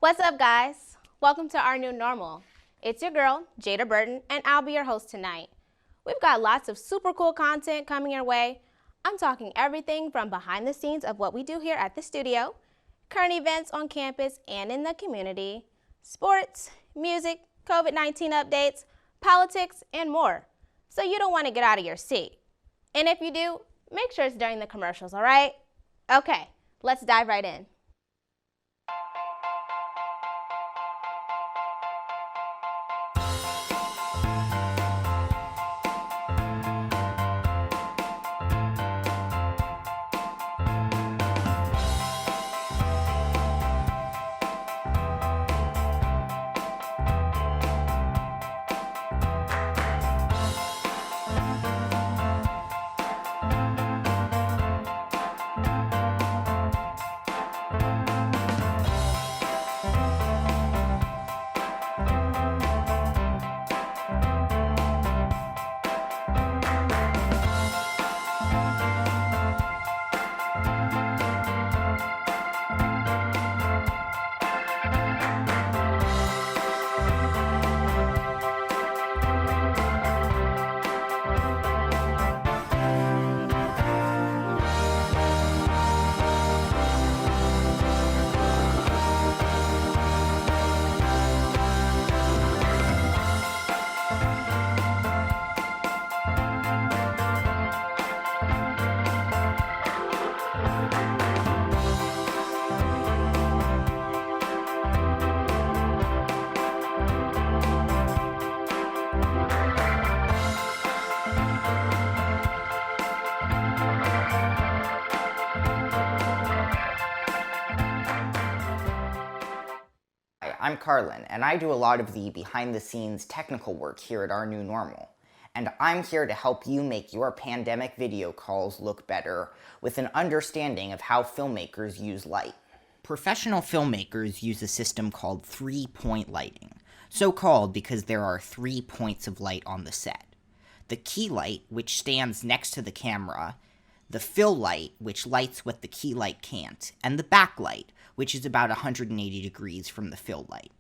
What's up, guys? Welcome to our new normal. It's your girl, Jada Burton, and I'll be your host tonight. We've got lots of super cool content coming your way. I'm talking everything from behind the scenes of what we do here at the studio, current events on campus and in the community, sports, music, COVID-19 updates, politics, and more. So you don't want to get out of your seat. And if you do, make sure it's during the commercials, all right? Okay, let's dive right in. Hi, I'm Carlin, and I do a lot of the behind-the-scenes technical work here at Our New Normal. And I'm here to help you make your pandemic video calls look better with an understanding of how filmmakers use light. Professional filmmakers use a system called three-point lighting, so called because there are 3 points of light on the set. The key light, which stands next to the camera, the fill light, which lights what the key light can't, and the backlight, which is about 180 degrees from the fill light.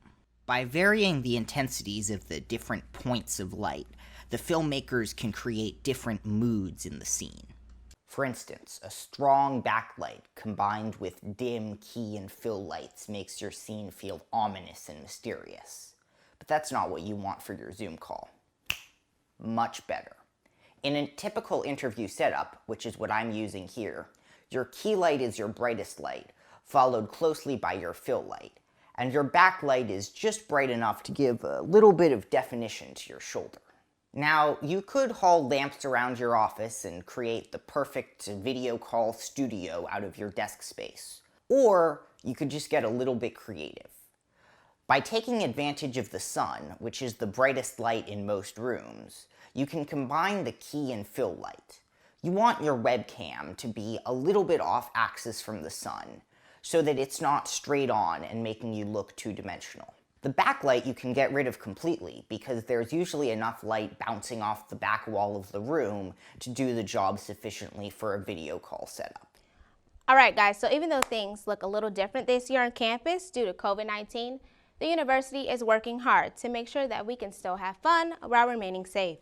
By varying the intensities of the different points of light, the filmmakers can create different moods in the scene. For instance, a strong backlight combined with dim key and fill lights makes your scene feel ominous and mysterious. But that's not what you want for your Zoom call. Much better. In a typical interview setup, which is what I'm using here, your key light is your brightest light, followed closely by your fill light, and your backlight is just bright enough to give a little bit of definition to your shoulder. Now, you could haul lamps around your office and create the perfect video call studio out of your desk space, or you could just get a little bit creative. By taking advantage of the sun, which is the brightest light in most rooms, you can combine the key and fill light. You want your webcam to be a little bit off axis from the sun, so that it's not straight on and making you look two-dimensional. The backlight you can get rid of completely because there's usually enough light bouncing off the back wall of the room to do the job sufficiently for a video call setup. All right, guys, so even though things look a little different this year on campus due to COVID-19, the university is working hard to make sure that we can still have fun while remaining safe.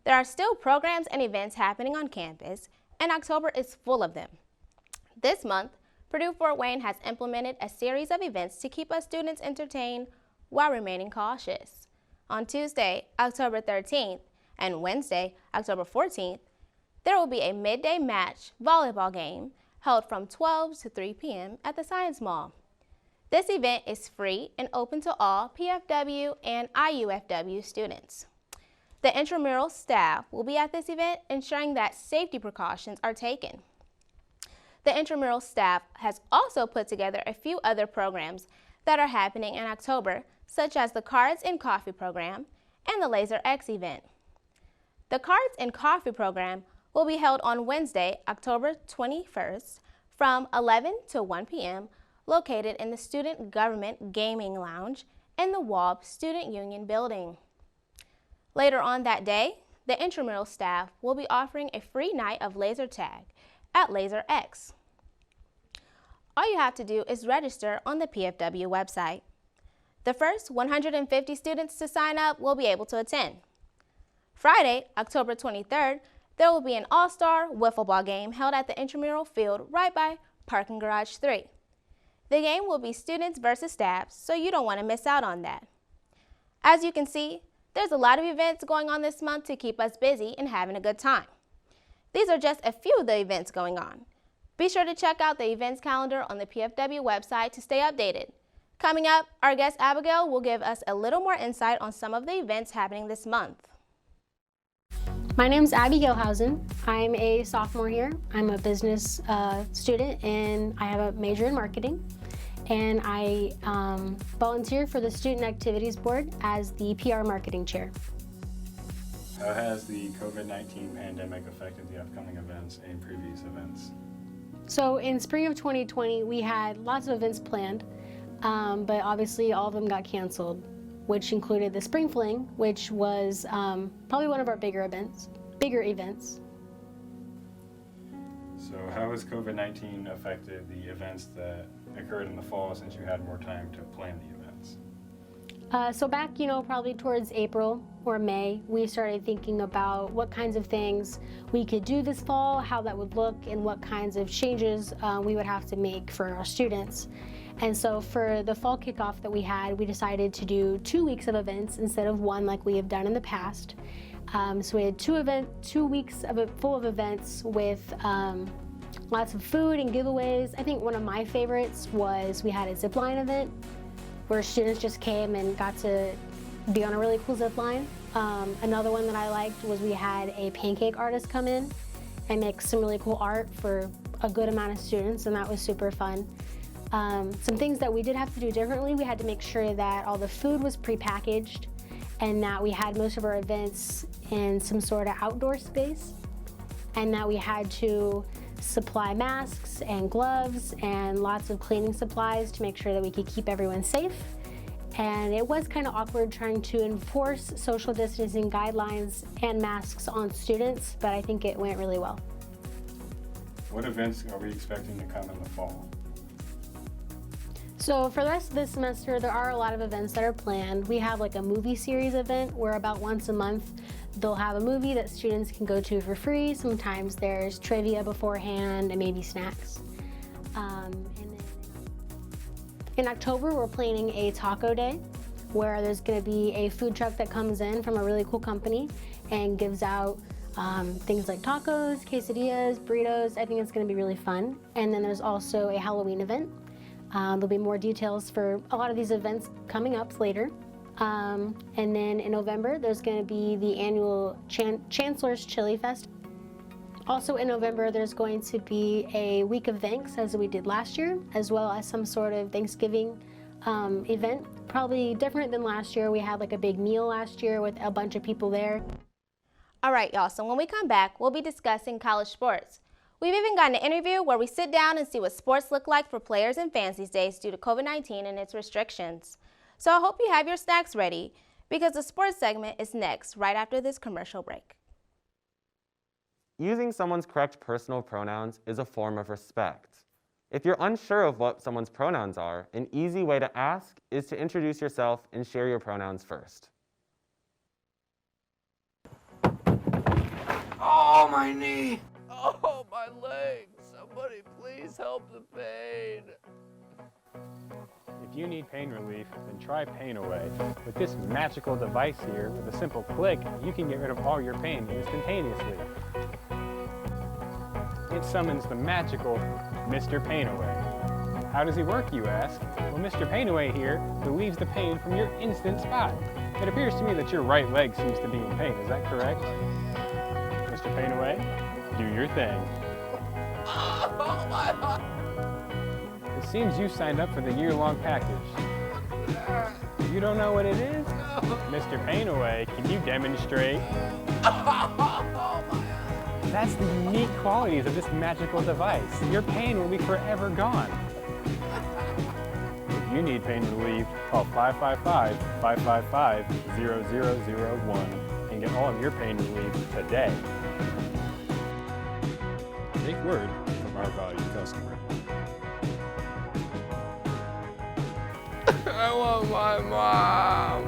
There are still programs and events happening on campus, and October is full of them. This month, Purdue-Fort Wayne has implemented a series of events to keep us students entertained while remaining cautious. On Tuesday, October 13th, and Wednesday, October 14th, there will be a midday match volleyball game held from 12 to 3 p.m. at the Science Mall. This event is free and open to all PFW and IUFW students. The intramural staff will be at this event ensuring that safety precautions are taken. The intramural staff has also put together a few other programs that are happening in October, such as the Cards and Coffee program and the Laser X event. The Cards and Coffee program will be held on Wednesday, October 21st from 11 to 1 p.m. located in the Student Government Gaming Lounge in the WALB Student Union building. Later on that day, the intramural staff will be offering a free night of laser tag at Laser X. All you have to do is register on the PFW website. The first 150 students to sign up will be able to attend. Friday, October 23rd, there will be an all-star wiffle ball game held at the intramural field right by Parking Garage 3. The game will be students versus staff, so you don't want to miss out on that. As you can see, there's a lot of events going on this month to keep us busy and having a good time. These are just a few of the events going on. Be sure to check out the events calendar on the PFW website to stay updated. Coming up, our guest Abigail will give us a little more insight on some of the events happening this month. My name is Abby Gilhausen. I'm a sophomore here. I'm a business student and I have a major in marketing. And I volunteer for the Student Activities Board as the PR Marketing Chair. How has the COVID-19 pandemic affected the upcoming events and previous events? So in spring of 2020, we had lots of events planned, but obviously all of them got canceled, which included the Spring Fling, which was probably one of our bigger events. So how has COVID-19 affected the events that occurred in the fall since you had more time to plan the events? So back, probably towards April or May, we started thinking about what kinds of things we could do this fall, how that would look, and what kinds of changes we would have to make for our students. And so for the fall kickoff that we had, we decided to do 2 weeks of events instead of one like we have done in the past. So we had 2 weeks full of events with lots of food and giveaways. I think one of my favorites was we had a zip line event where students just came and got to be on a really cool zip line. Another one that I liked was we had a pancake artist come in and make some really cool art for a good amount of students, and that was super fun. Some things that we did have to do differently, we had to make sure that all the food was prepackaged and that we had most of our events in some sort of outdoor space, and that we had to supply masks and gloves and lots of cleaning supplies to make sure that we could keep everyone safe. And it was kind of awkward trying to enforce social distancing guidelines and masks on students, but I think it went really well. What events are we expecting to come in the fall? So for the rest of this semester, there are a lot of events that are planned. We have like a movie series event where about once a month they'll have a movie that students can go to for free. Sometimes there's trivia beforehand and maybe snacks. And then in October, we're planning a taco day where there's going to be a food truck that comes in from a really cool company and gives out things like tacos, quesadillas, burritos. I think it's going to be really fun. And then there's also a Halloween event. There'll be more details for a lot of these events coming up later. And then in November, there's going to be the annual Chancellor's Chili Fest. Also in November, there's going to be a Week of Thanks, as we did last year, as well as some sort of Thanksgiving event. Probably different than last year. We had like a big meal last year with a bunch of people there. All right, y'all, so when we come back, we'll be discussing college sports. We've even got an interview where we sit down and see what sports look like for players and fans these days due to COVID-19 and its restrictions. So I hope you have your snacks ready because the sports segment is next, right after this commercial break. Using someone's correct personal pronouns is a form of respect. If you're unsure of what someone's pronouns are, an easy way to ask is to introduce yourself and share your pronouns first. Oh, my knee! Oh, my leg! Somebody please help the pain! If you need pain relief, then try Pain Away. With this magical device here, with a simple click, you can get rid of all your pain instantaneously. It summons the magical Mr. Pain Away. How does he work, you ask? Well, Mr. Pain Away here relieves the pain from your instant spot. It appears to me that your right leg seems to be in pain, is that correct? Mr. Pain Away, do your thing. Oh, my heart! It seems you signed up for the year-long package. You don't know what it is? Mr. Pain Away, can you demonstrate? That's the unique qualities of this magical device. Your pain will be forever gone. If you need pain relief, call 555-555-0001 and get all of your pain relief today. Take word from our valued customer. I want my mom.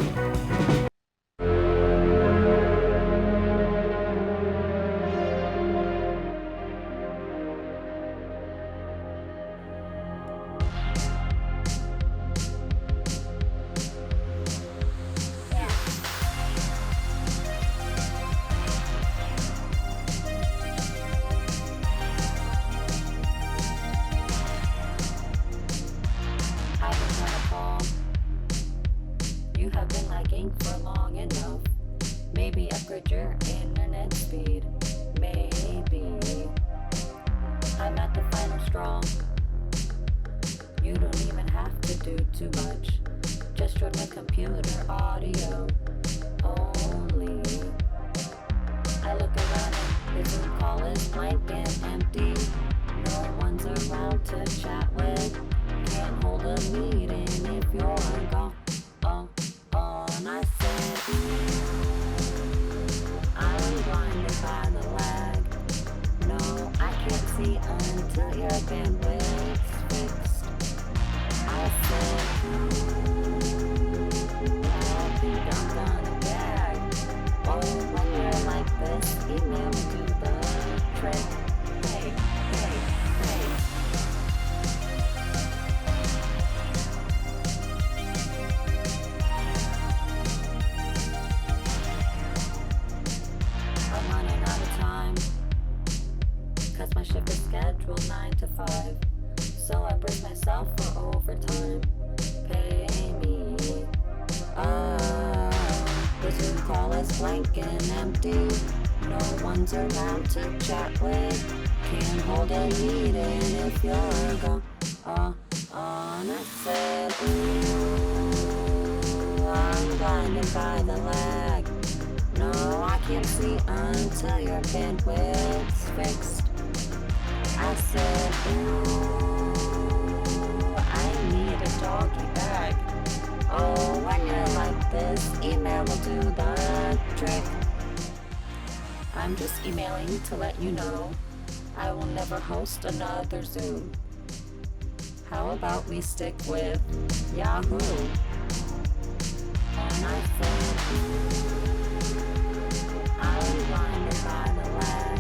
I've been trying to call. You have been lagging for long enough. Maybe upgrade your internet speed. Maybe. I'm at the final straw. You don't even have to do too much. Just join my computer audio only. I look around and the Zoom call is blank and empty. No one's around to chat with. Can't hold a meeting if you're gone. And I said, I'm blinded by the lag. No, I can't see until your bandwidth's fixed. I said, I think I'm gonna gag. Oh, when you're like this, email do the trick. Hey, hey, hey. I'm running out of time, cause my shift is scheduled 9 to 5. So I brace myself for overtime. Pay me. The Zoom call is blank and empty. No one's around to chat with. Can't hold a meeting if you're gone. And I said, ooh, I'm blinded by the lag. No, I can't see until your bandwidth's fixed. I said, ooh, I need a doggy bag. Oh, when you're like this, email will do the trick. I'm just emailing to let you know I will never host another Zoom. How about we stick with Yahoo? And I said, I'm blinded by the lag.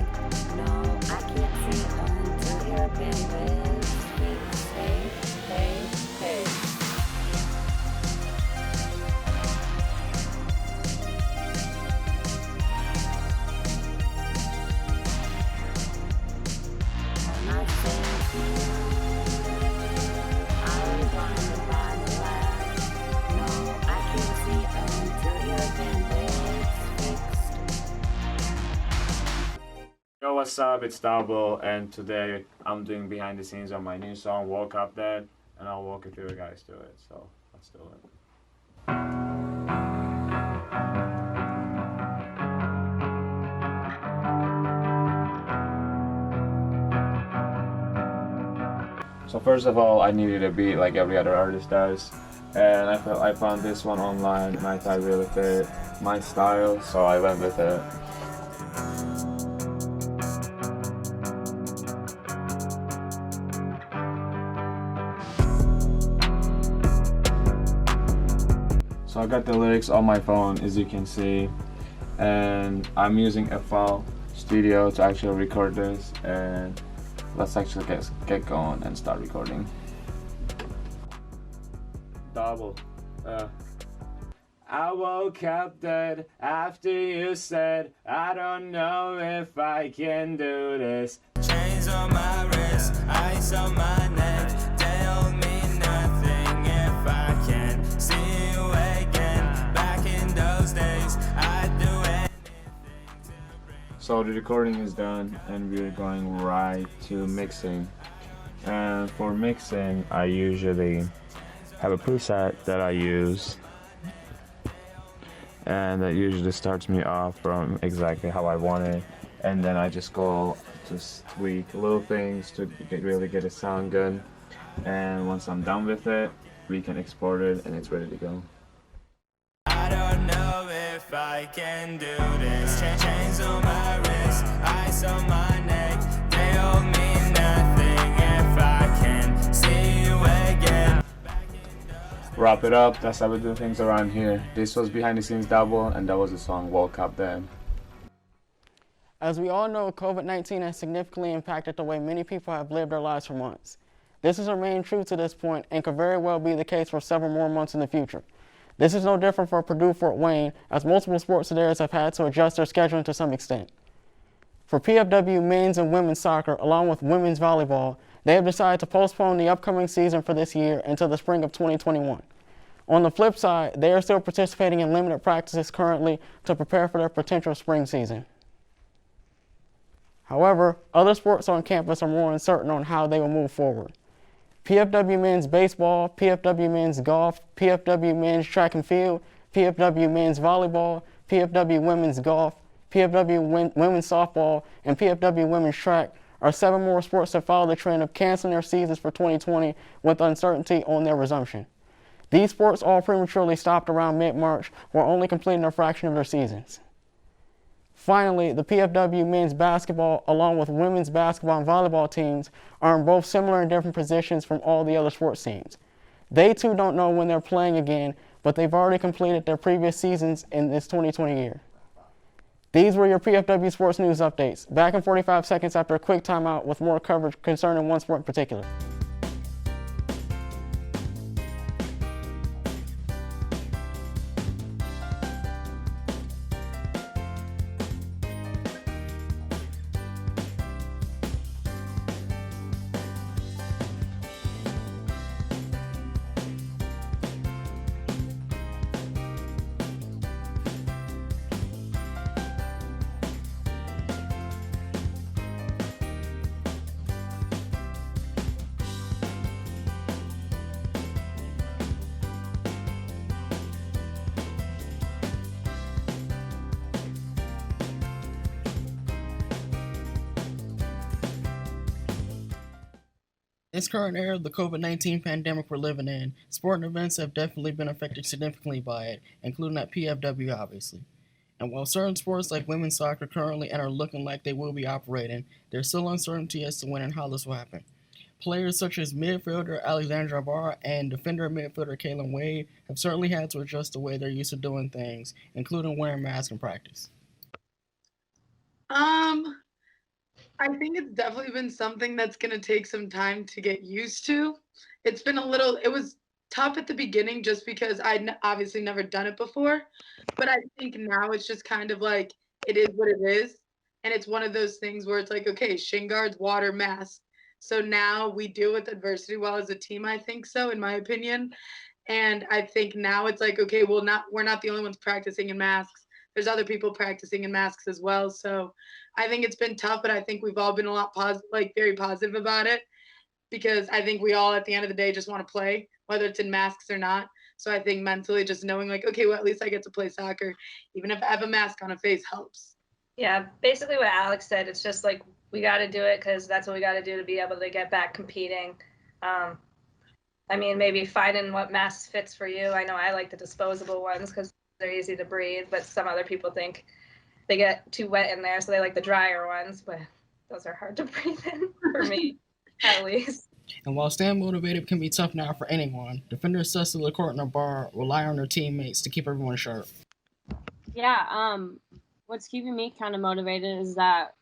No, I can't see until your bandwidth fixed. Hey, hey, hey. And I said, I'm blinded by the lag. No, I can't see until your bandwidth's fixed. Yo, what's up? It's Double, and today I'm doing behind the scenes on my new song, Woke Up Dead, and I'll walk you through you guys to it. So let's do it. So first of all, I needed a beat like every other artist does, and I found this one online, and I thought it really fit my style, so I went with it. So I got the lyrics on my phone, as you can see, and I'm using FL Studio to actually record this, and let's actually get going and start recording. Double. I woke up dead after you said, I don't know if I can do this. Chains on my wrist, ice on my neck, they'll mean nothing if I can see you again. Back in those days, I'd do anything to bring. So the recording is done and we're going right to mixing. And for mixing, I usually have a preset that I use, and that usually starts me off from exactly how I want it, and then I just go to tweak little things to really get it sound good, and once I'm done with it, we can export it and it's ready to go. I don't know if I can do this. Chains on my wrist, ice on my neck, they all mean nothing if I can see you again. wrap it up. That's how we do things around here. This was Behind the Scenes Double, and that was the song World Cup Then. As we all know, COVID-19 has significantly impacted the way many people have lived their lives for months. This has remained true to this point and could very well be the case for several more months in the future. This is no different for Purdue Fort Wayne, as multiple sports areas have had to adjust their scheduling to some extent. For PFW men's and women's soccer, along with women's volleyball, they have decided to postpone the upcoming season for this year until the spring of 2021. On the flip side, they are still participating in limited practices currently to prepare for their potential spring season. However, other sports on campus are more uncertain on how they will move forward. PFW men's baseball, PFW men's golf, PFW men's track and field, PFW men's volleyball, PFW women's golf, PFW women's softball, and PFW women's track are 7 more sports that follow the trend of canceling their seasons for 2020 with uncertainty on their resumption. These sports all prematurely stopped around mid-March while only completing a fraction of their seasons. Finally, the PFW men's basketball, along with women's basketball and volleyball teams, are in both similar and different positions from all the other sports teams. They too don't know when they're playing again, but they've already completed their previous seasons in this 2020 year. These were your PFW Sports News updates. Back in 45 seconds after a quick timeout with more coverage concerning one sport in particular. This current era of the COVID-19 pandemic we're living in, sporting events have definitely been affected significantly by it, including at PFW, obviously. And while certain sports like women's soccer currently and are looking like they will be operating, there's still uncertainty as to when and how this will happen. Players such as midfielder Alexandra Barr and defender midfielder Kaylin Wade have certainly had to adjust the way they're used to doing things, including wearing masks in practice. I think it's definitely been something that's going to take some time to get used to. It was tough at the beginning just because I'd obviously never done it before. But I think now it's just kind of like, it is what it is. And it's one of those things where it's like, okay, shin guards, water, mask. So now we deal with adversity well as a team, I think so, in my opinion. And I think now it's like, okay, we're not the only ones practicing in masks. There's other people practicing in masks as well. So I think it's been tough, but I think we've all been a lot very positive about it, because I think we all at the end of the day just want to play, whether it's in masks or not. So I think mentally just knowing like, okay, well, at least I get to play soccer, even if I have a mask on a face helps. Yeah, basically what Alex said, it's just like we got to do it because that's what we got to do to be able to get back competing. I mean, maybe finding what mask fits for you. I know I like the disposable ones because they're easy to breathe, but some other people think they get too wet in there, so they like the drier ones, but those are hard to breathe in for me, at least. And while staying motivated can be tough now for anyone, defenders Cecil LaCourte and Barr rely on their teammates to keep everyone sharp. Yeah, what's keeping me kind of motivated is that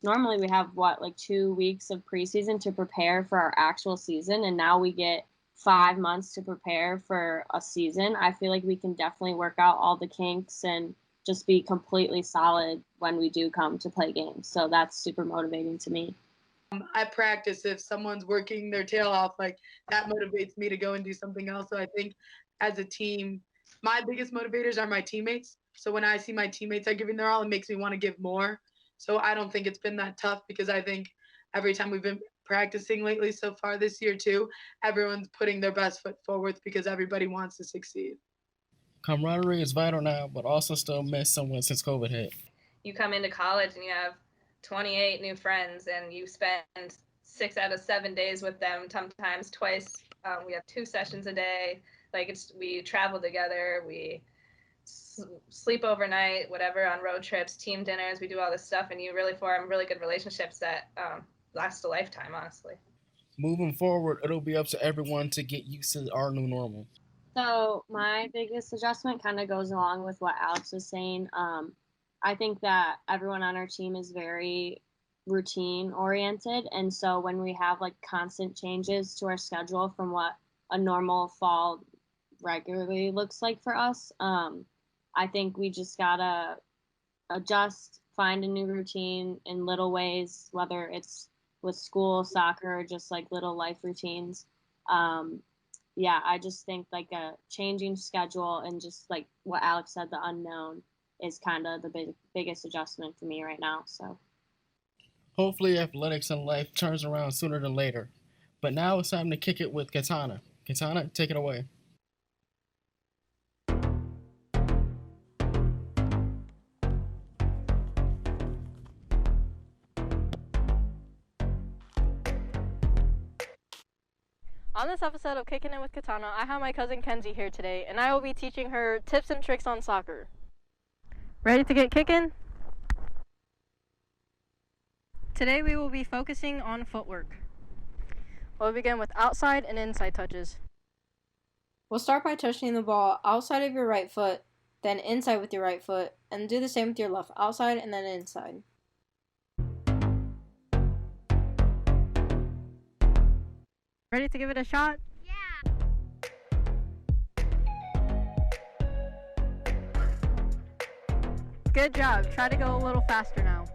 normally we have 2 weeks of preseason to prepare for our actual season, and now we get 5 months to prepare for a season. I feel like we can definitely work out all the kinks and just be completely solid when we do come to play games. So that's super motivating to me. I practice if someone's working their tail off, like that motivates me to go and do something else. So I think as a team, my biggest motivators are my teammates. So when I see my teammates are giving their all, it makes me want to give more. So I don't think it's been that tough, because I think every time we've been practicing lately so far this year too, everyone's putting their best foot forward because everybody wants to succeed. Camaraderie is vital now, but also still missed somewhat since COVID hit. You come into college and you have 28 new friends and you spend 6 out of 7 days with them, sometimes twice. We have 2 sessions a day. We travel together, we sleep overnight, whatever, on road trips, team dinners, we do all this stuff, and you really form really good relationships that last a lifetime, honestly. Moving forward, it'll be up to everyone to get used to our new normal. So my biggest adjustment kind of goes along with what Alex was saying. I think that everyone on our team is very routine oriented, and so when we have like constant changes to our schedule from what a normal fall regularly looks like for us, I think we just gotta adjust, find a new routine in little ways, whether it's with school, soccer, or just like little life routines. Yeah, I just think like a changing schedule and just like what Alex said, the unknown is kind of the biggest adjustment for me right now. So Hopefully, athletics and life turns around sooner than later. But now it's time to kick it with Katana. Katana, take it away. On this episode of Kicking It with Katana, I have my cousin Kenzie here today, and I will be teaching her tips and tricks on soccer. Ready to get kicking? Today we will be focusing on footwork. We'll begin with outside and inside touches. We'll start by touching the ball outside of your right foot, then inside with your right foot, and do the same with your left, outside and then inside. Ready to give it a shot? Yeah! Good job. Try to go a little faster now.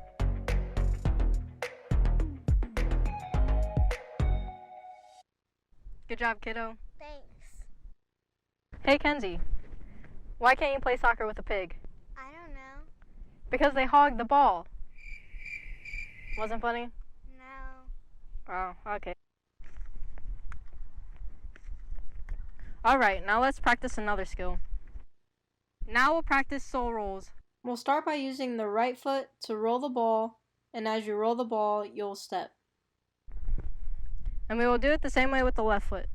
Good job, kiddo. Thanks. Hey, Kenzie. Why can't you play soccer with a pig? I don't know. Because they hog the ball. Wasn't funny? No. Oh, okay. Alright, now let's practice another skill. Now we'll practice soul rolls. We'll start by using the right foot to roll the ball, and as you roll the ball, you'll step. And we will do it the same way with the left foot.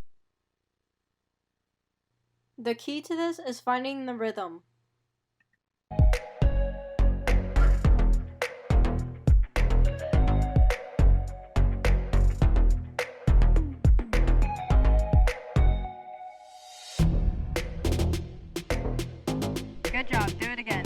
The key to this is finding the rhythm. Good job, do it again.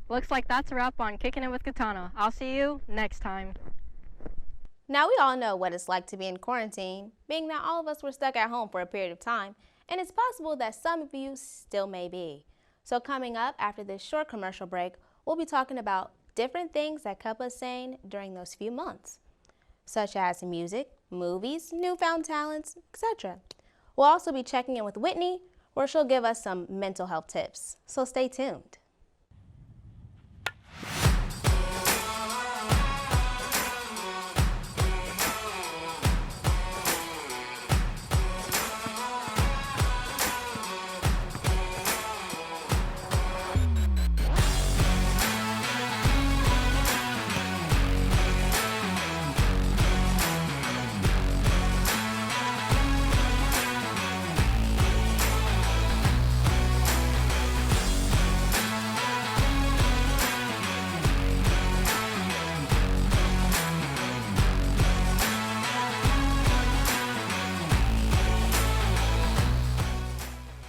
Looks like that's a wrap on Kicking It with Katana. I'll see you next time. Now we all know what it's like to be in quarantine, being that all of us were stuck at home for a period of time, and it's possible that some of you still may be. So coming up after this short commercial break, we'll be talking about different things that kept us sane during those few months, such as music, movies, newfound talents, etc. We'll also be checking in with Whitney, where she'll give us some mental health tips. So stay tuned.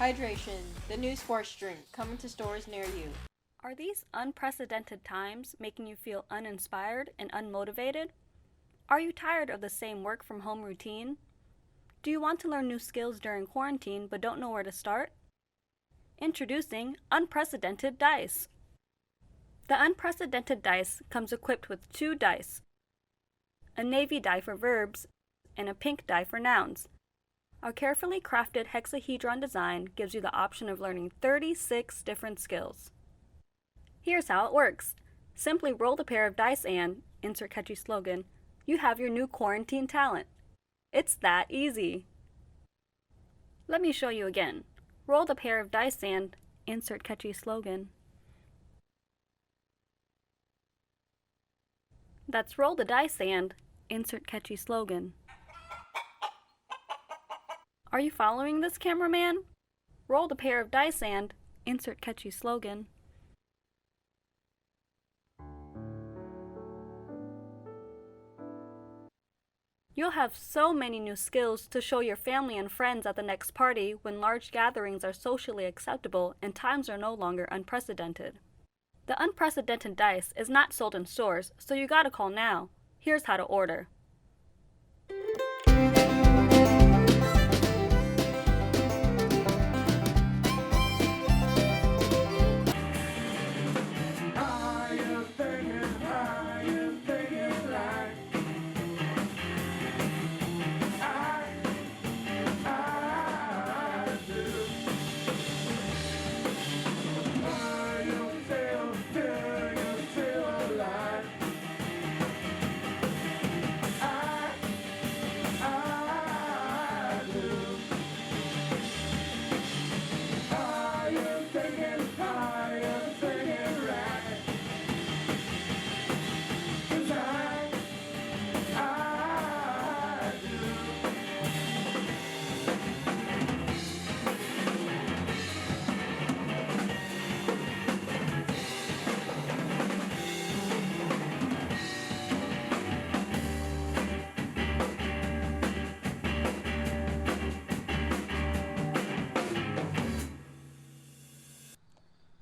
Hydration, the new sports drink, coming to stores near you. Are these unprecedented times making you feel uninspired and unmotivated? Are you tired of the same work from home routine? Do you want to learn new skills during quarantine but don't know where to start? Introducing Unprecedented Dice. The Unprecedented Dice comes equipped with 2 dice, a navy die for verbs and a pink die for nouns. Our carefully crafted hexahedron design gives you the option of learning 36 different skills. Here's how it works. Simply roll the pair of dice and, insert catchy slogan, you have your new quarantine talent. It's that easy. Let me show you again. Roll the pair of dice and, insert catchy slogan. That's roll the dice and, insert catchy slogan. Are you following this, cameraman? Roll the pair of dice and, insert catchy slogan. You'll have so many new skills to show your family and friends at the next party when large gatherings are socially acceptable and times are no longer unprecedented. The unprecedented dice is not sold in stores, so you gotta call now. Here's how to order.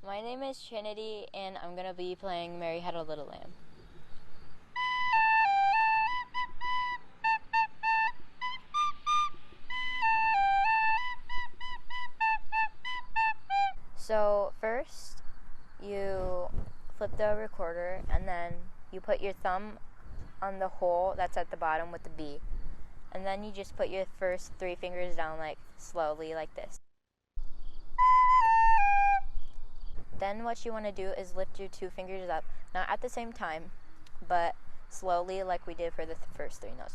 My name is Trinity, and I'm going to be playing Mary Had a Little Lamb. So first, you flip the recorder, and then you put your thumb on the hole that's at the bottom with the B. And then you just put your first 3 fingers down, like slowly, like this. Then what you want to do is lift your 2 fingers up, not at the same time, but slowly like we did for the first 3 notes.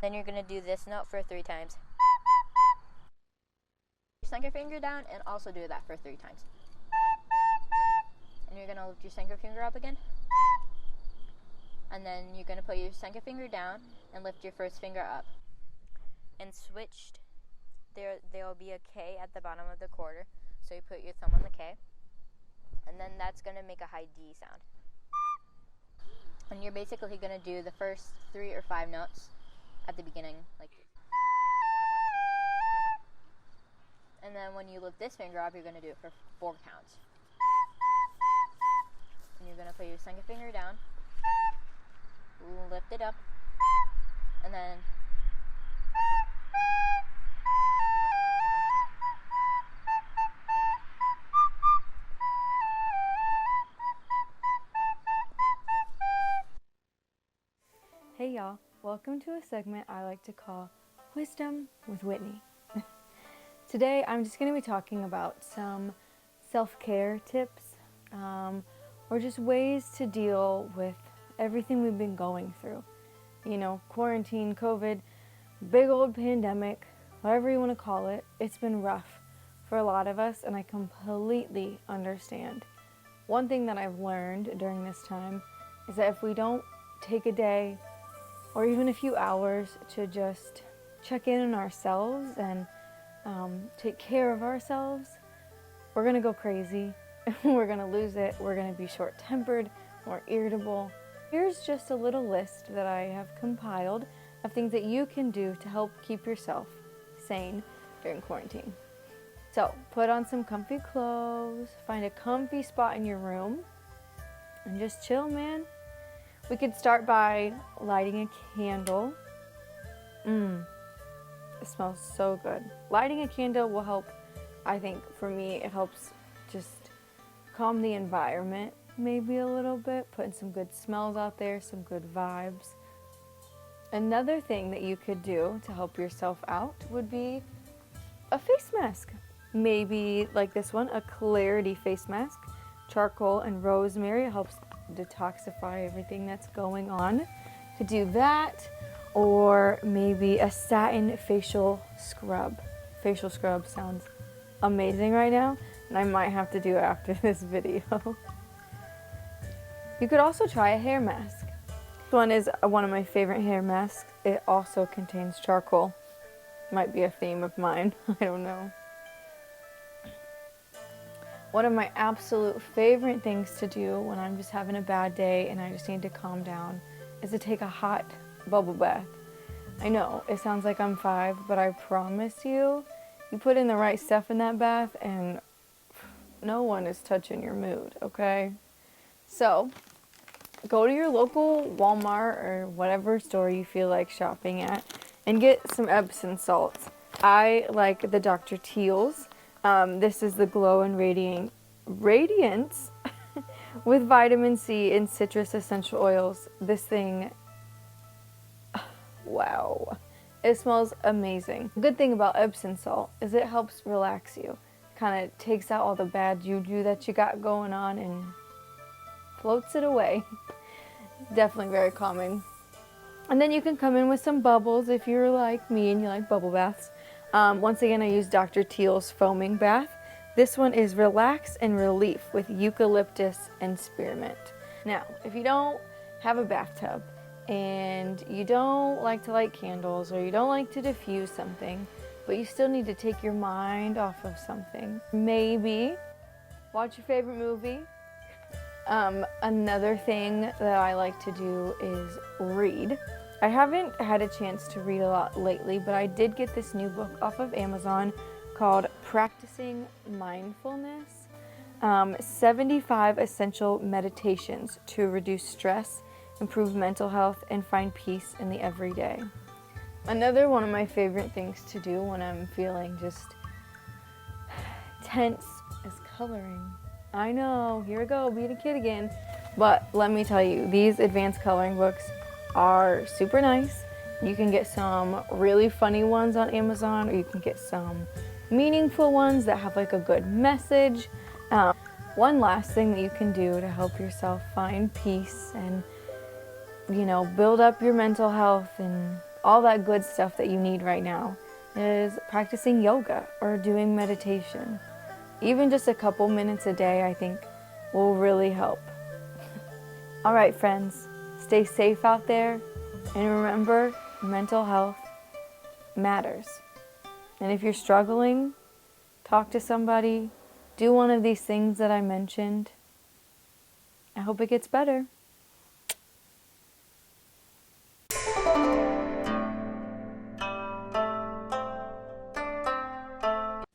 Then you're going to do this note for 3 times. Your second finger down and also do that for 3 times. And you're going to lift your second finger up again. And then you're going to put your second finger down and lift your first finger up. And switched, there will be a K at the bottom of the quarter. So you put your thumb on the K, and then that's going to make a high D sound. And you're basically going to do the first 3 or 5 notes at the beginning, like this. And then when you lift this finger up, you're going to do it for 4 counts. And you're going to put your second finger down, lift it up, and then Hey y'all, welcome to a segment I like to call Wisdom with Whitney. Today I'm just going to be talking about some self-care tips or just ways to deal with everything we've been going through. You know, quarantine, COVID, big old pandemic, whatever you want to call it, it's been rough for a lot of us, and I completely understand. One thing that I've learned during this time is that if we don't take a day or even a few hours to just check in on ourselves and take care of ourselves, we're gonna go crazy, we're gonna lose it, we're gonna be short-tempered, more irritable. Here's just a little list that I have compiled of things that you can do to help keep yourself sane during quarantine. So, put on some comfy clothes, find a comfy spot in your room, and just chill, man. We could start by lighting a candle. It smells so good. Lighting a candle will help, I think, for me, it helps just calm the environment maybe a little bit, putting some good smells out there, some good vibes. Another thing that you could do to help yourself out would be a face mask. Maybe like this one, a Clarity face mask. Charcoal and rosemary. It helps detoxify everything that's going on. To do that, or maybe a satin facial scrub. Facial scrub sounds amazing right now, and I might have to do it after this video. You could also try a hair mask. This one is one of my favorite hair masks. It also contains charcoal. Might be a theme of mine, I don't know. One of my absolute favorite things to do when I'm just having a bad day and I just need to calm down is to take a hot bubble bath. I know, it sounds like I'm 5, but I promise you, you put in the right stuff in that bath and no one is touching your mood, okay? So, go to your local Walmart or whatever store you feel like shopping at and get some Epsom salts. I like the Dr. Teal's. This is the Glow and Radiance with vitamin C and citrus essential oils. This thing, wow, it smells amazing. The good thing about Epsom salt is it helps relax you. Kind of takes out all the bad juju that you got going on and floats it away. Definitely very calming. And then you can come in with some bubbles if you're like me and you like bubble baths. Once again, I use Dr. Teal's foaming bath. This one is Relax and Relief with eucalyptus and spearmint. Now, if you don't have a bathtub and you don't like to light candles or you don't like to diffuse something, but you still need to take your mind off of something, maybe watch your favorite movie. Another thing that I like to do is read. I haven't had a chance to read a lot lately, but I did get this new book off of Amazon called Practicing Mindfulness, 75 Essential Meditations to Reduce Stress, Improve Mental Health, and Find Peace in the Everyday. Another one of my favorite things to do when I'm feeling just tense is coloring. I know, here we go, being a kid again. But let me tell you, these advanced coloring books are super nice. You can get some really funny ones on Amazon, or you can get some meaningful ones that have like a good message. One last thing that you can do to help yourself find peace and, you know, build up your mental health and all that good stuff that you need right now is practicing yoga or doing meditation. Even just a couple minutes a day, I think, will really help. All right, friends, stay safe out there, and remember, mental health matters. And if you're struggling, talk to somebody, do one of these things that I mentioned. I hope it gets better.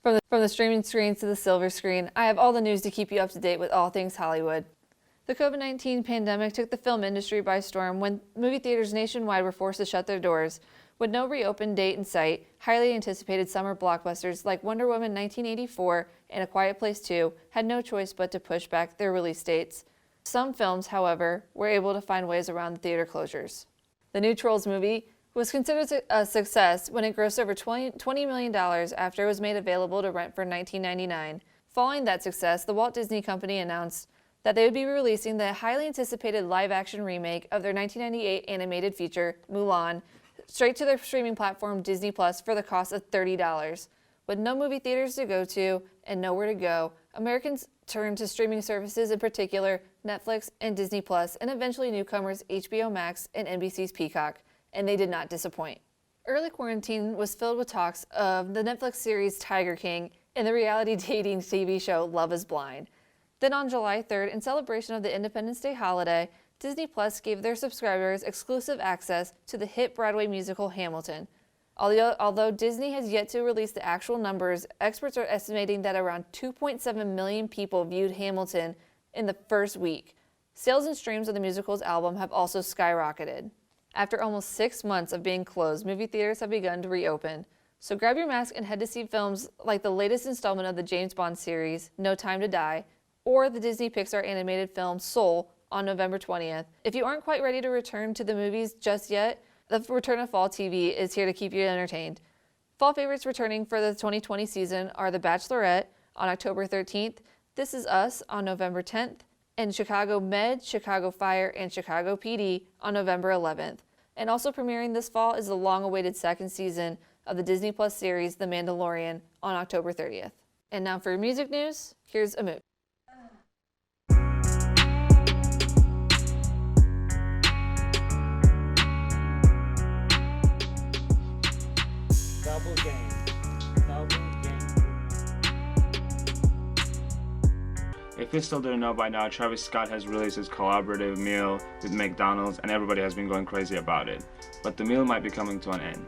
From the streaming screens to the silver screen, I have all the news to keep you up to date with all things Hollywood. The COVID-19 pandemic took the film industry by storm when movie theaters nationwide were forced to shut their doors. With no reopen date in sight, highly anticipated summer blockbusters like Wonder Woman 1984 and A Quiet Place 2 had no choice but to push back their release dates. Some films, however, were able to find ways around the theater closures. The new Trolls movie was considered a success when it grossed over $20 million after it was made available to rent for $19.99. Following that success, the Walt Disney Company announced that they would be releasing the highly anticipated live-action remake of their 1998 animated feature, Mulan, straight to their streaming platform Disney Plus for the cost of $30. With no movie theaters to go to and nowhere to go, Americans turned to streaming services, in particular Netflix and Disney Plus, and eventually newcomers HBO Max and NBC's Peacock, and they did not disappoint. Early quarantine was filled with talks of the Netflix series Tiger King and the reality dating TV show Love is Blind. Then on July 3rd, in celebration of the Independence Day holiday, Disney Plus gave their subscribers exclusive access to the hit Broadway musical Hamilton. Although Disney has yet to release the actual numbers, experts are estimating that around 2.7 million people viewed Hamilton in the first week. Sales and streams of the musical's album have also skyrocketed. After almost 6 months of being closed, movie theaters have begun to reopen. So grab your mask and head to see films like the latest installment of the James Bond series, No Time to Die, or the Disney Pixar animated film Soul on November 20th. If you aren't quite ready to return to the movies just yet, the return of fall TV is here to keep you entertained. Fall favorites returning for the 2020 season are The Bachelorette on October 13th, This Is Us on November 10th, and Chicago Med, Chicago Fire, and Chicago PD on November 11th. And also premiering this fall is the long-awaited second season of the Disney Plus series The Mandalorian on October 30th. And now for music news, here's Amut. Double game. If you're you still didn't know by now, Travis Scott has released his collaborative meal with McDonald's and everybody has been going crazy about it. But the meal might be coming to an end.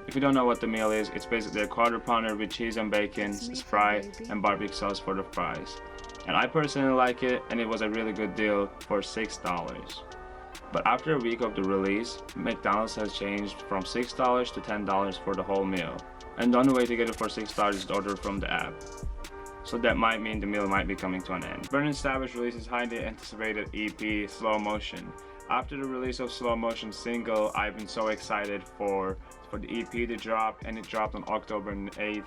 If you don't know what the meal is, it's basically a quarter pounder with cheese and bacon, fry, and barbecue sauce for the fries. And I personally like it, and it was a really good deal for $6. But after a week of the release, McDonald's has changed from $6 to $10 for the whole meal. And the only way to get it for $6 is to order from the app. So that might mean the meal might be coming to an end. Vernon Savage released his highly anticipated EP, Slow Motion. After the release of Slow Motion single, I've been so excited for the EP to drop, and it dropped on October 8th.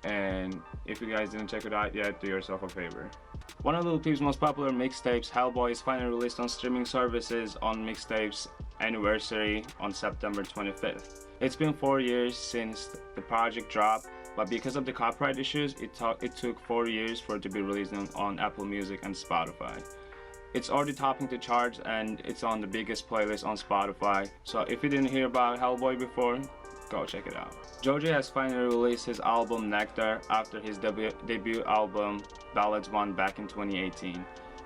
And if you guys didn't check it out yet, do yourself a favor. One of Lil Peep's most popular mixtapes, Hellboy, is finally released on streaming services on Mixtapes anniversary on September 25th. It's been 4 years since the project dropped, but because of the copyright issues, it took 4 years for it to be released on Apple Music and Spotify. It's already topping the charts and it's on the biggest playlist on Spotify. So if you didn't hear about Hellboy before, go check it out. Joji has finally released his album Nectar after his debut album Ballads 1 back in 2018.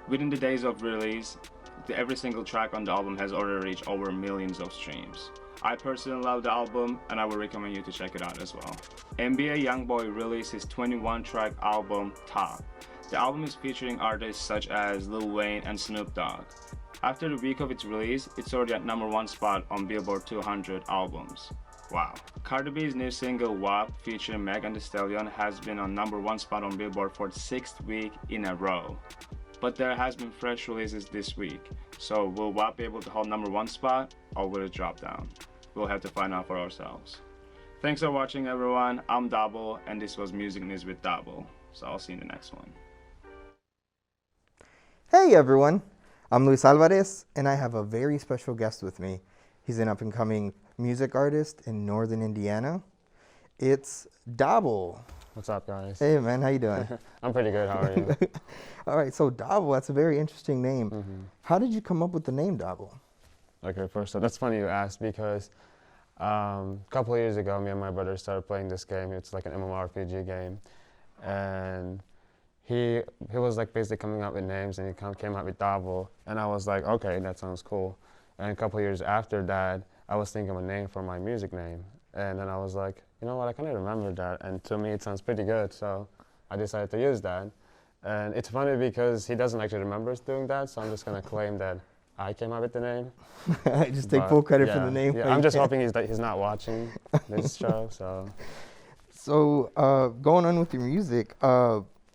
Within the days of release, every single track on the album has already reached over millions of streams. I personally love the album and I would recommend you to check it out as well. NBA Youngboy released his 21-track album Top. The album is featuring artists such as Lil Wayne and Snoop Dogg. After the week of its release, it's already at #1 spot on Billboard 200 albums. Wow. Cardi B's new single WAP featuring Megan Thee Stallion has been on #1 spot on Billboard for the 6th week in a row. But there has been fresh releases this week. So will WAP be able to hold #1 spot or will it drop down? We'll have to find out for ourselves. Thanks for watching everyone. I'm Double and this was Music News with Double. So I'll see you in the next one. Hey everyone, I'm Luis Alvarez and I have a very special guest with me. He's an up-and-coming music artist in Northern Indiana. It's Double. What's up, guys? Hey man, how you doing? I'm pretty good, how are you? All right, so Double, that's a very interesting name. How did you come up with the name Double? Okay, first off, that's funny you asked because a couple of years ago, me and my brother started playing this game. It's like an MMORPG game. And he was like basically coming up with names and he came out with Double. And I was like, okay, that sounds cool. And a couple of years after that, I was thinking of a name for my music name. And then I was like, you know what, I kind of remember that. And to me, it sounds pretty good. So I decided to use that. And it's funny because he doesn't actually remember us doing that. So I'm just going to claim that I came up with the name. I just take full credit for the name. Yeah, I'm just hoping he's not watching this show. So going on with your music,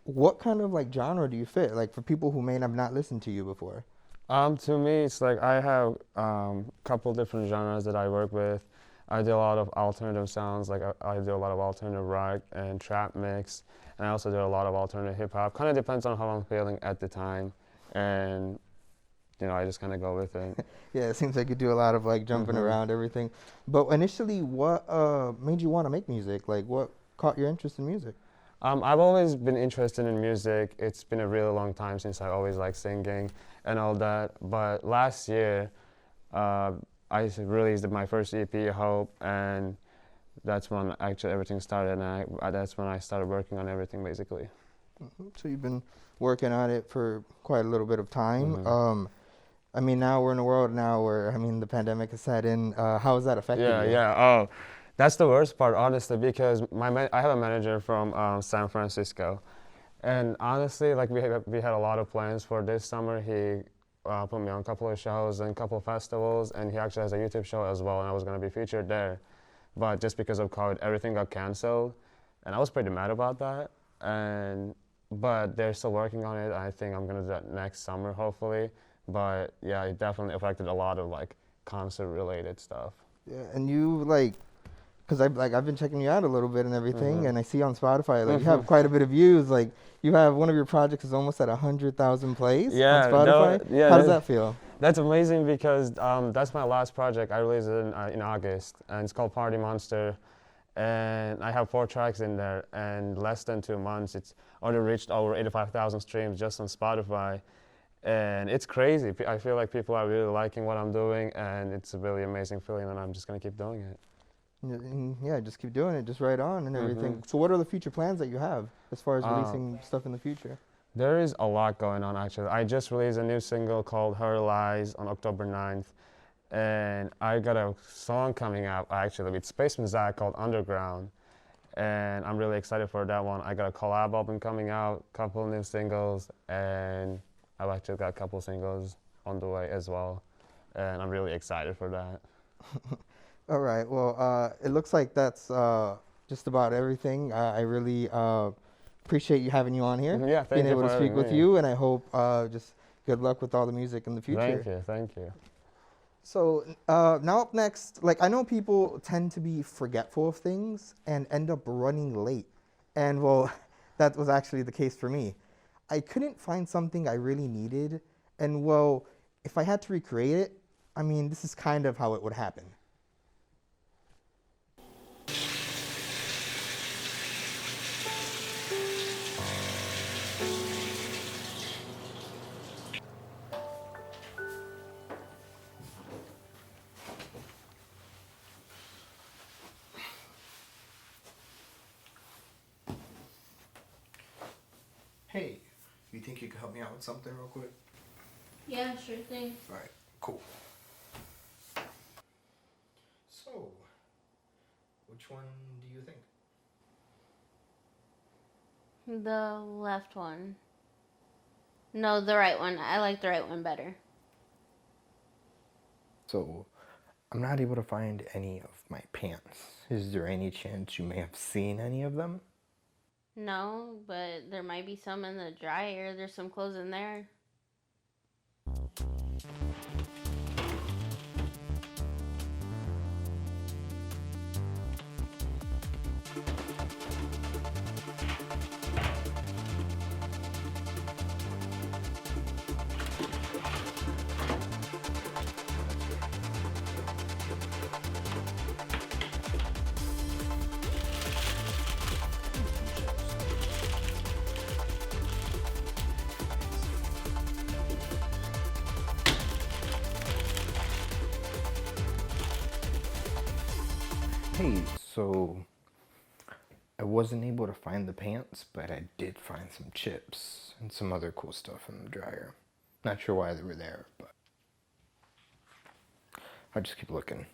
what kind of like genre do you fit? Like for people who may have not listened to you before. To me, it's like I have a couple different genres that I work with. I do a lot of alternative sounds, like I do a lot of alternative rock and trap mix, and I also do a lot of alternative hip hop. Kind of depends on how I'm feeling at the time, and you know, I just kind of go with it. Yeah, it seems like you do a lot of like jumping around everything. But initially, what made you want to make music? Like, what caught your interest in music? I've always been interested in music. It's been a really long time since I always liked singing and all that. But last year, I released my first EP, Hope, and that's when actually everything started. And that's when I started working on everything, basically. So you've been working on it for quite a little bit of time. I mean, now we're in a world now where, I mean, the pandemic has set in. How has that affected you? Yeah. Oh, that's the worst part, honestly, because I have a manager from San Francisco. And honestly, like we had a lot of plans for this summer. He put me on a couple of shows and a couple of festivals, and he actually has a YouTube show as well, and I was going to be featured there. But just because of COVID, everything got canceled, and I was pretty mad about that. But they're still working on it. I think I'm going to do that next summer, hopefully. But yeah, it definitely affected a lot of like concert-related stuff. Yeah, and you like, because I've been checking you out a little bit and everything, and I see on Spotify like you have quite a bit of views. Like you have one of your projects is almost at 100,000 plays on Spotify. How does that feel? That's amazing because that's my last project. I released it in August, and it's called Party Monster. And I have 4 tracks in there, and less than 2 months, it's already reached over 85,000 streams just on Spotify. And it's crazy. I feel like people are really liking what I'm doing, and it's a really amazing feeling, and I'm just going to keep doing it. Yeah, just keep doing it, just right on and everything. So what are the future plans that you have as far as releasing stuff in the future? There is a lot going on, actually. I just released a new single called Her Lies on October 9th, and I got a song coming out, actually, with Spaceman Zach called Underground, and I'm really excited for that one. I got a collab album coming out, couple new singles, and I've actually got a couple singles on the way as well, and I'm really excited for that. All right, well, it looks like that's just about everything. I really appreciate you having you on here. Yeah, thank being you able for to speak having with me. you, and I hope just good luck with all the music in the future. Thank you. So now up next, like I know people tend to be forgetful of things and end up running late. And well, that was actually the case for me. I couldn't find something I really needed. And well, if I had to recreate it, I mean, this is kind of how it would happen. Hey, you think you could help me out with something real quick? Yeah, sure thing. Alright, cool. So, which one do you think? The left one. No, the right one. I like the right one better. So, I'm not able to find any of my pants. Is there any chance you may have seen any of them? No, but there might be some in the dryer. There's some clothes in there. Hey, so I wasn't able to find the pants, but I did find some chips and some other cool stuff in the dryer. Not sure why they were there, but I'll just keep looking.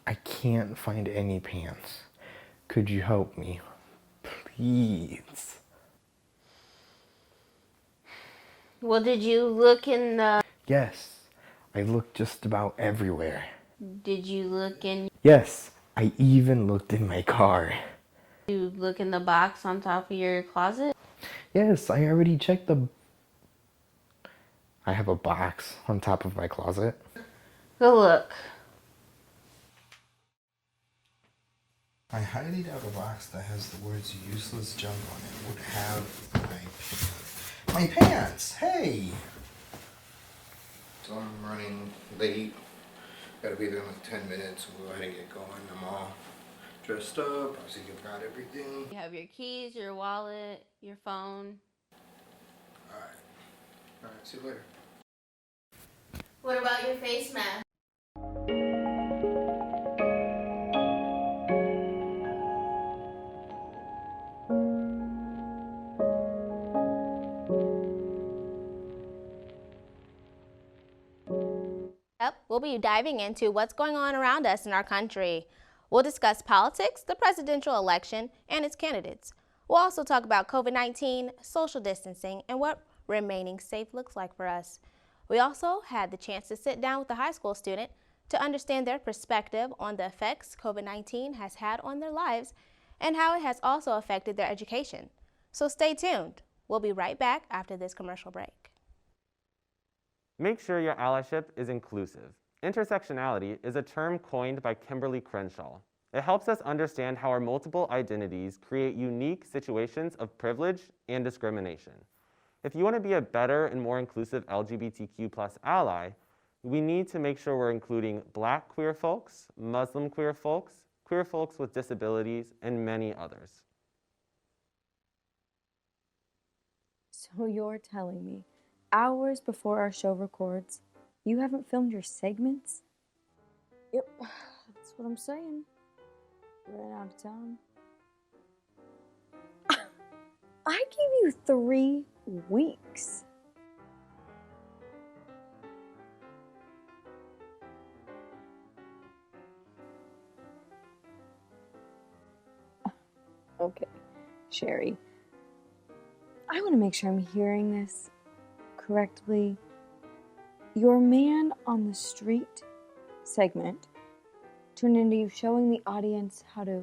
I can't find any pants. Could you help me? Please. Well, did you look in the... Yes, I looked just about everywhere. Did you look in... Yes, I even looked in my car. You look in the box on top of your closet? Yes, I already checked the... I have a box on top of my closet. Go look. I highly doubt a box that has the words useless junk on it would have my pants. Hey! So I'm running late. Gotta be there in like 10 minutes. We'll go ahead and get going. I'm all dressed up. I see you've got everything. You have your keys, your wallet, your phone. Alright, see you later. What about your face mask? Up, we'll be diving into what's going on around us in our country. We'll discuss politics, the presidential election, and its candidates. We'll also talk about COVID-19, social distancing, and what remaining safe looks like for us. We also had the chance to sit down with a high school student to understand their perspective on the effects COVID-19 has had on their lives and how it has also affected their education. So stay tuned. We'll be right back after this commercial break. Make sure your allyship is inclusive. Intersectionality is a term coined by Kimberly Crenshaw. It helps us understand how our multiple identities create unique situations of privilege and discrimination. If you want to be a better and more inclusive LGBTQ+ ally, we need to make sure we're including Black queer folks, Muslim queer folks with disabilities, and many others. So you're telling me, hours before our show records, you haven't filmed your segments? Yep, that's what I'm saying. Ran out of time. I gave you 3 weeks. Okay, Sherry. I want to make sure I'm hearing this correctly. Your man on the street segment turned into you showing the audience how to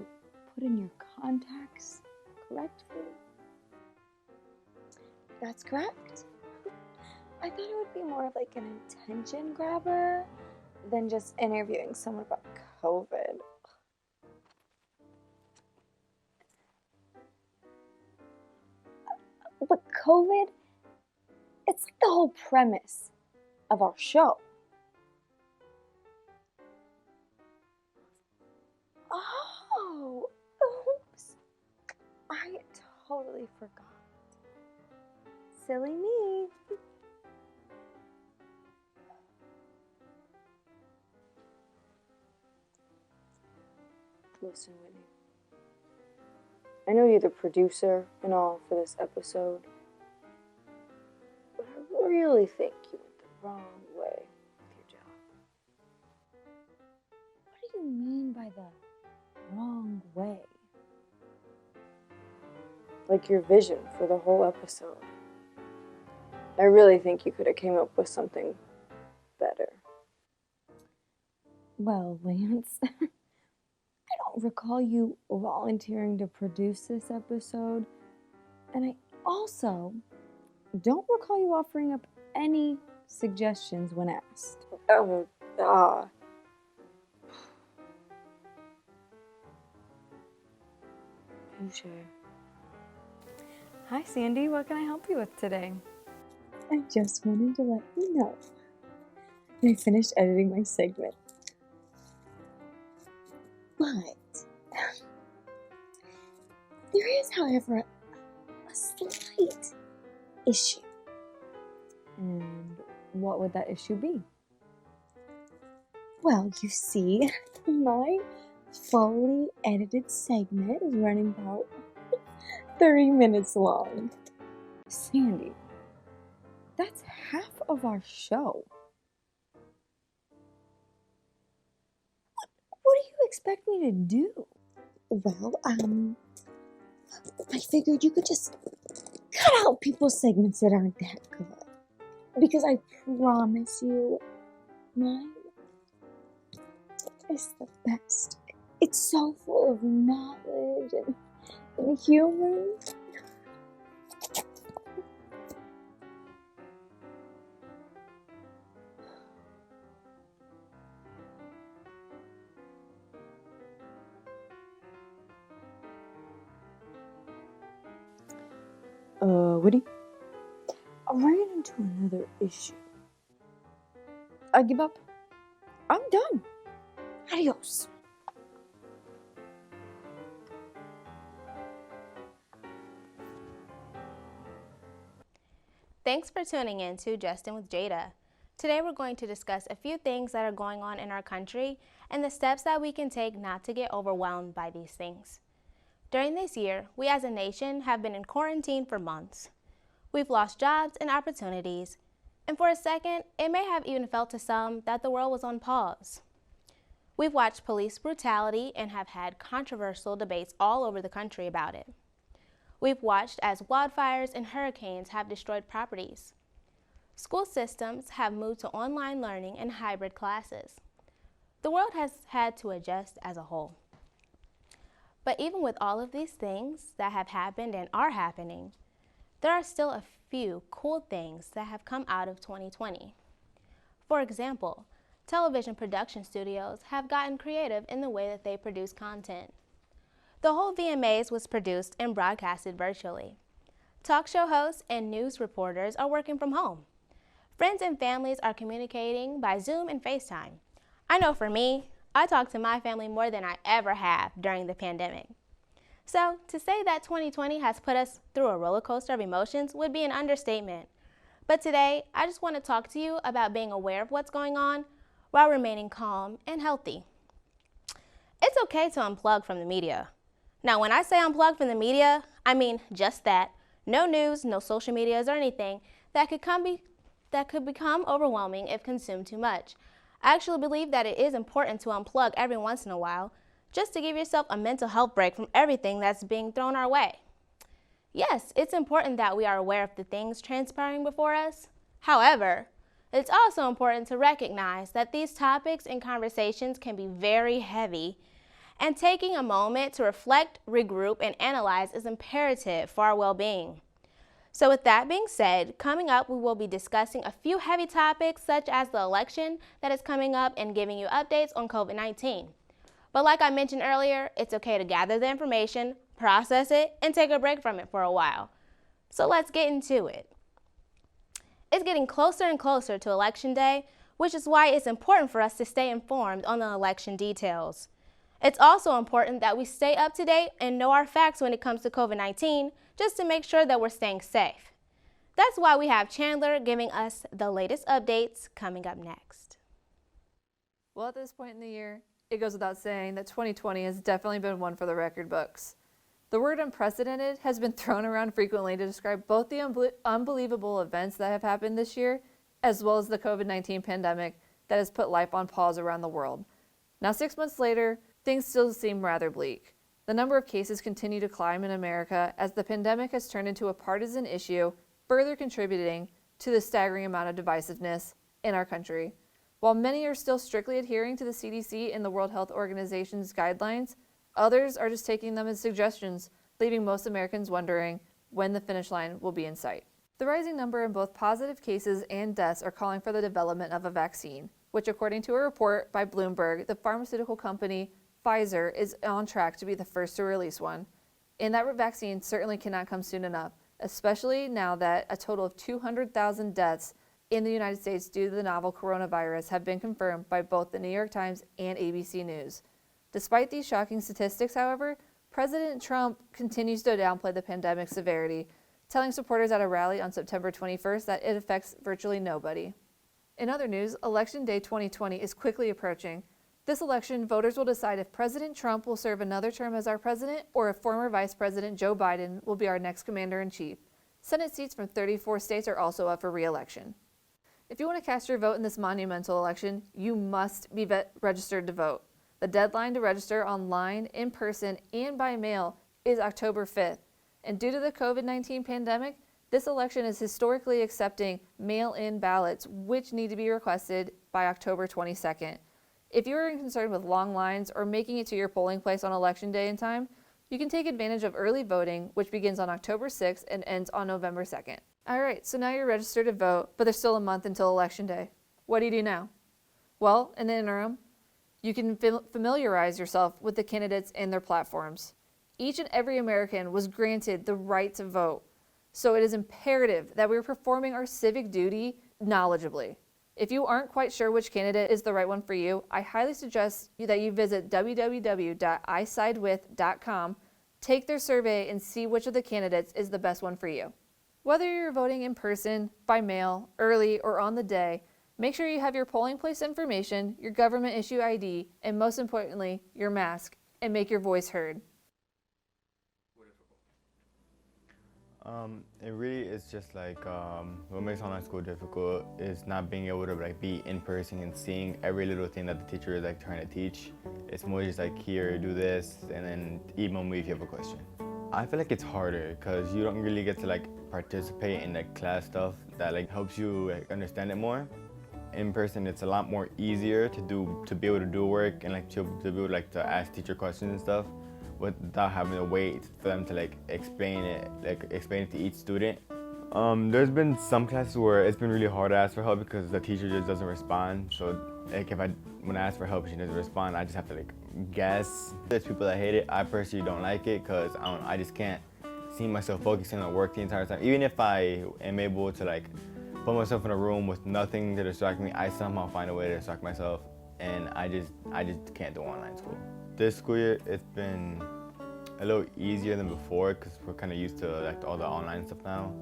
put in your contacts correctly. That's correct. I thought it would be more of like an attention grabber than just interviewing someone about COVID. But COVID, it's like the whole premise of our show. Oh, oops. I totally forgot. Silly me. Listen, Whitney. I know you're the producer and all for this episode, but I really think you went the wrong way with your job. What do you mean by the wrong way? Like your vision for the whole episode. I really think you could have came up with something better. Well, Lance, I don't recall you volunteering to produce this episode, and I also don't recall you offering up any suggestions when asked. Touche. Hi, Sandy. What can I help you with today? I just wanted to let you know I finished editing my segment. But there is, however, a slight issue. And what would that issue be? Well, you see, my fully edited segment is running about 30 minutes long. Sandy, that's half of our show. What do you expect me to do? Well, I figured you could just cut out people's segments that aren't that good. Because I promise you, mine is the best. It's so full of knowledge and humor. Woody? I ran into another issue. I give up. I'm done. Adios. Thanks for tuning in to Justin with Jada. Today we're going to discuss a few things that are going on in our country and the steps that we can take not to get overwhelmed by these things. During this year, we as a nation have been in quarantine for months. We've lost jobs and opportunities, and for a second, it may have even felt to some that the world was on pause. We've watched police brutality and have had controversial debates all over the country about it. We've watched as wildfires and hurricanes have destroyed properties. School systems have moved to online learning and hybrid classes. The world has had to adjust as a whole. But even with all of these things that have happened and are happening, there are still a few cool things that have come out of 2020. For example, television production studios have gotten creative in the way that they produce content. The whole VMAs was produced and broadcasted virtually. Talk show hosts and news reporters are working from home. Friends and families are communicating by Zoom and FaceTime. I know for me, I talk to my family more than I ever have during the pandemic. So, to say that 2020 has put us through a roller coaster of emotions would be an understatement. But today, I just want to talk to you about being aware of what's going on while remaining calm and healthy. It's okay to unplug from the media. Now, when I say unplug from the media, I mean just that. No news, no social medias or anything that could become overwhelming if consumed too much. I actually believe that it is important to unplug every once in a while, just to give yourself a mental health break from everything that's being thrown our way. Yes, it's important that we are aware of the things transpiring before us. However, it's also important to recognize that these topics and conversations can be very heavy, and taking a moment to reflect, regroup, and analyze is imperative for our well-being. So with that being said, coming up, we will be discussing a few heavy topics such as the election that is coming up and giving you updates on COVID-19. But like I mentioned earlier, it's okay to gather the information, process it, and take a break from it for a while. So let's get into it. It's getting closer and closer to Election Day, which is why it's important for us to stay informed on the election details. It's also important that we stay up to date and know our facts when it comes to COVID-19, just to make sure that we're staying safe. That's why we have Chandler giving us the latest updates coming up next. Well, at this point in the year, it goes without saying that 2020 has definitely been one for the record books. The word unprecedented has been thrown around frequently to describe both the unbelievable events that have happened this year, as well as the COVID-19 pandemic that has put life on pause around the world. Now, 6 months later, things still seem rather bleak. The number of cases continue to climb in America as the pandemic has turned into a partisan issue, further contributing to the staggering amount of divisiveness in our country. While many are still strictly adhering to the CDC and the World Health Organization's guidelines, others are just taking them as suggestions, leaving most Americans wondering when the finish line will be in sight. The rising number in both positive cases and deaths are calling for the development of a vaccine, which, according to a report by Bloomberg, the pharmaceutical company Pfizer is on track to be the first to release one. And that vaccine certainly cannot come soon enough, especially now that a total of 200,000 deaths in the United States due to the novel coronavirus have been confirmed by both the New York Times and ABC News. Despite these shocking statistics, however, President Trump continues to downplay the pandemic's severity, telling supporters at a rally on September 21st that it affects virtually nobody. In other news, Election Day 2020 is quickly approaching. This election, voters will decide if President Trump will serve another term as our president or if former Vice President Joe Biden will be our next commander-in-chief. Senate seats from 34 states are also up for re-election. If you want to cast your vote in this monumental election, you must be registered to vote. The deadline to register online, in person, and by mail is October 5th. And due to the COVID-19 pandemic, this election is historically accepting mail-in ballots, which need to be requested by October 22nd. If you are concerned with long lines or making it to your polling place on Election Day in time, you can take advantage of early voting, which begins on October 6th and ends on November 2nd. All right, so now you're registered to vote, but there's still a month until Election Day. What do you do now? Well, in the interim, you can familiarize yourself with the candidates and their platforms. Each and every American was granted the right to vote, so it is imperative that we're performing our civic duty knowledgeably. If you aren't quite sure which candidate is the right one for you, I highly suggest that you visit www.isidewith.com, take their survey, and see which of the candidates is the best one for you. Whether you're voting in person, by mail, early, or on the day, make sure you have your polling place information, your government issue ID, and most importantly, your mask, and make your voice heard. It really is just like what makes online school difficult is not being able to like be in person and seeing every little thing that the teacher is like trying to teach. It's more just like, here, do this, and then email me if you have a question. I feel like it's harder because you don't really get to like participate in like class stuff that like helps you like understand it more. In person, it's a lot more easier to be able to do work and like to be able like to ask teacher questions and stuff without having to wait for them to like explain it to each student. There's been some classes where it's been really hard to ask for help because the teacher just doesn't respond. So like when I ask for help, she doesn't respond. I just have to like guess. There's people that hate it. I personally don't like it because I just can't see myself focusing on work the entire time. Even if I am able to like put myself in a room with nothing to distract me, I somehow find a way to distract myself, and I just can't do online school. This school year, it's been a little easier than before because we're kind of used to like all the online stuff now.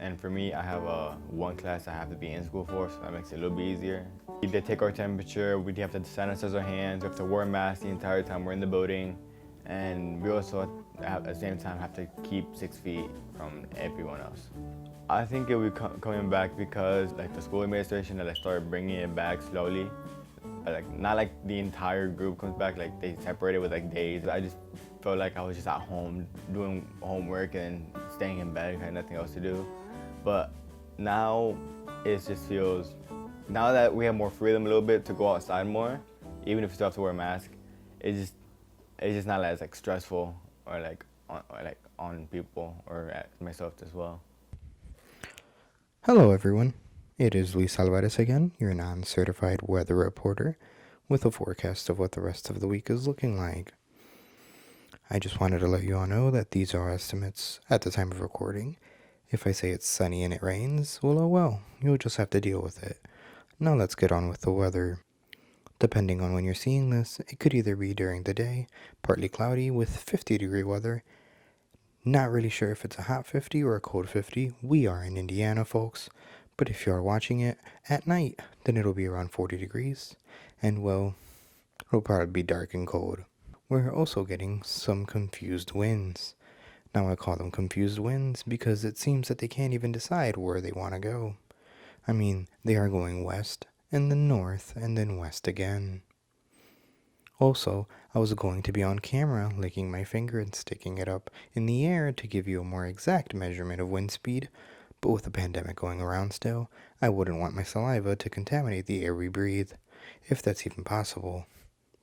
And for me, I have one class I have to be in school for, so that makes it a little bit easier. They take our temperature, we have to sanitize our hands, we have to wear masks the entire time we're in the building, and we also at the same time have to keep 6 feet from everyone else. I think it will be coming back because like the school administration that started bringing it back slowly. Like not like the entire group comes back, like they separated with like days. I just felt like I was just at home doing homework and staying in bed, had nothing else to do. But now it just feels, now that we have more freedom a little bit to go outside more, even if you still have to wear a mask, it's just not as like stressful or on people or at myself as well. Hello everyone, it is Luis Alvarez again, your non-certified weather reporter, with a forecast of what the rest of the week is looking like. I just wanted to let you all know that these are estimates at the time of recording. If I say it's sunny and it rains, well, oh well, you'll just have to deal with it. Now let's get on with the weather. Depending on when you're seeing this, it could either be during the day, partly cloudy with 50-degree weather. Not really sure if it's a hot 50 or a cold 50. We are in Indiana, folks. But if you are watching it at night, then it'll be around 40 degrees. And well, it'll probably be dark and cold. We're also getting some confused winds. Now I call them confused winds because it seems that they can't even decide where they want to go. I mean, they are going west, and then north, and then west again. Also, I was going to be on camera licking my finger and sticking it up in the air to give you a more exact measurement of wind speed, but with the pandemic going around still, I wouldn't want my saliva to contaminate the air we breathe, if that's even possible.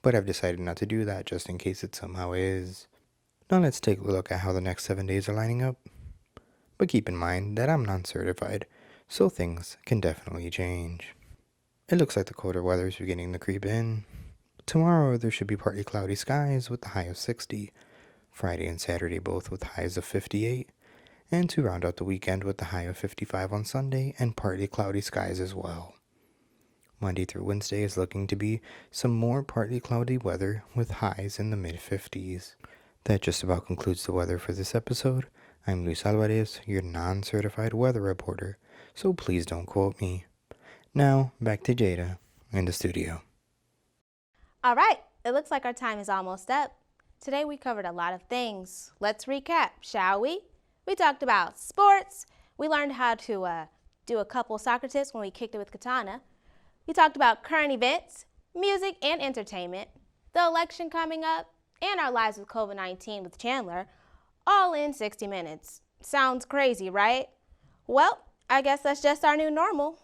But I've decided not to do that just in case it somehow is. Now let's take a look at how the next 7 days are lining up. But keep in mind that I'm non-certified, so things can definitely change. It looks like the colder weather is beginning to creep in. Tomorrow there should be partly cloudy skies with the high of 60. Friday and Saturday both with highs of 58. And to round out the weekend with the high of 55 on Sunday and partly cloudy skies as well. Monday through Wednesday is looking to be some more partly cloudy weather with highs in the mid-50s. That just about concludes the weather for this episode. I'm Luis Alvarez, your non-certified weather reporter, so please don't quote me. Now, back to Jada in the studio. All right, it looks like our time is almost up. Today we covered a lot of things. Let's recap, shall we? We talked about sports. We learned how to do a couple soccer tips when we kicked it with Katana. We talked about current events, music and entertainment, the election coming up, and our lives with COVID-19 with Chandler, all in 60 minutes. Sounds crazy, right? Well, I guess that's just our new normal.